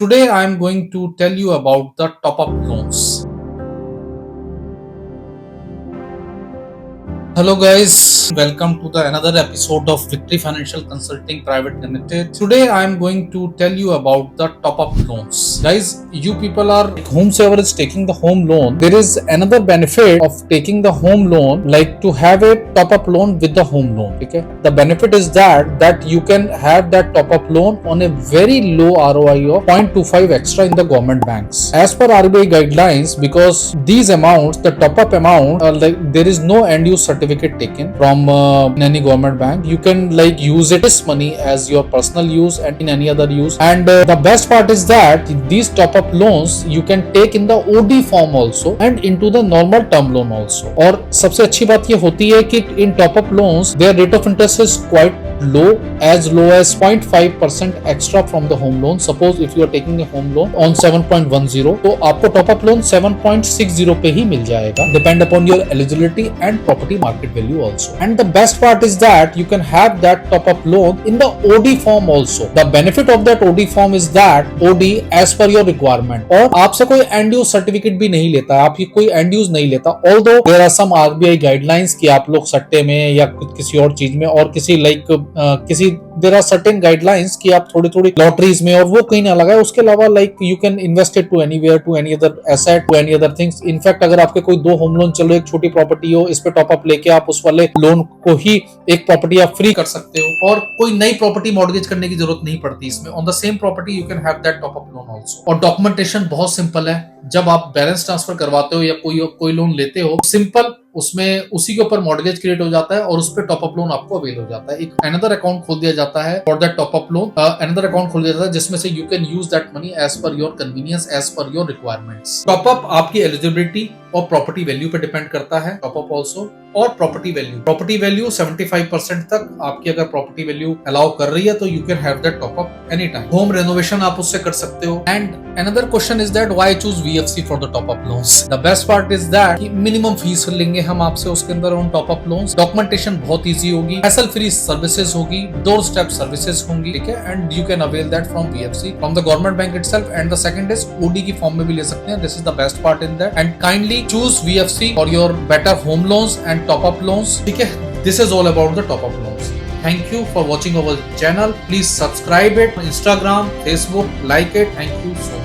Today I am going to tell you about the top-up loans. Hello guys, welcome to the another episode of Victory Financial Consulting Private Limited. Today I am going to tell you about the top-up loans. Guys, you people are whomsoever is taking the home loan, there is another benefit of taking the home loan, like to have a top-up loan with the home loan. Okay, the benefit is that you can have that top-up loan on a very low ROI of 0.25 extra in the government banks. As per RBI guidelines, because these amounts, the top-up amount, there is no end-use certificate taken from any government bank. You can use this money as your personal use and in any other use. And the best part is that these top-up loans you can take in the OD form also and into the normal term loan also. और सबसे अच्छी बात ये होती है कि in top-up loans their rate of interest is quite low as 0.5% extra from the home loan. Suppose if you are taking a home loan on 7.10, तो आपको top up loan 7.60 पे ही मिल जाएगा, depend upon your eligibility and property market value also. And the best part is that you can have that top up loan in the OD form also. The benefit of that OD form is that OD as per your requirement, और आपसे कोई end use certificate भी नहीं लेता है, आपकी कोई end use नहीं लेता. Although there are some RBI guidelines कि आप लोग सट्टे में या किसी और चीज में और किसी देयर आर सर्टेन गाइडलाइंस कि आप थोड़ी लॉटरीज में और वो कहीं ना लगाए. उसके अलावा you can invest it to anywhere, to any other asset, to any other things. In fact अगर आपके कोई 2 होम लोन चलो, एक छोटी प्रॉपर्टी हो, इस पे टॉप अप लेके आप उस वाले लोन को ही एक प्रॉपर्टी आप फ्री कर सकते हो और कोई नई प्रॉपर्टी मॉर्गेज करने की जरूरत नहीं पड़ती इसमें. On the same property you can have that top up loan also. और डॉक्यूमेंटेशन बहुत सिंपल है. जब आप बैलेंस ट्रांसफर करवाते हो या कोई लोन लेते हो, सिंपल उसमें उसी के ऊपर मॉर्गेज क्रिएट हो जाता है और उस पे टॉप अप लोन आपको अवेल हो जाता है. एक अनदर अकाउंट खोल दिया जाता है for that top up loan. Another account खोल दिया जाता है जिसमें से you can use that money as per your convenience, as per your requirements. Top up आपकी एलिजिबिलिटी और प्रॉपर्टी वैल्यू पे डिपेंड करता है. टॉप अप ऑल्सो और प्रॉपर्टी वैल्यू 75% तक आपकी अगर प्रॉपर्टी वैल्यू अलाउ कर रही है तो you can have that top up any time. Home renovation आप उससे कर सकते हो. And another question is that why choose VFC for the top up loans. The best part is that minimum fees लेंगे हम आपसे उसके अंदर on top up loans. Documentation बहुत इजी होगी, हैसल फ्री सर्विसेज होगी, डोर स्टेप सर्विसेज होंगी. ठीक है, and you can avail that from VFC, from the government bank itself. And the second is OD की फॉर्म में भी ले सकते हैं. This is the best part in that. And kindly choose VFC for your better home loans and top up loans. ठीक है, this is all about the top up loans. Thank you for watching our channel. Please subscribe it on Instagram, Facebook, like it. Thank you so much.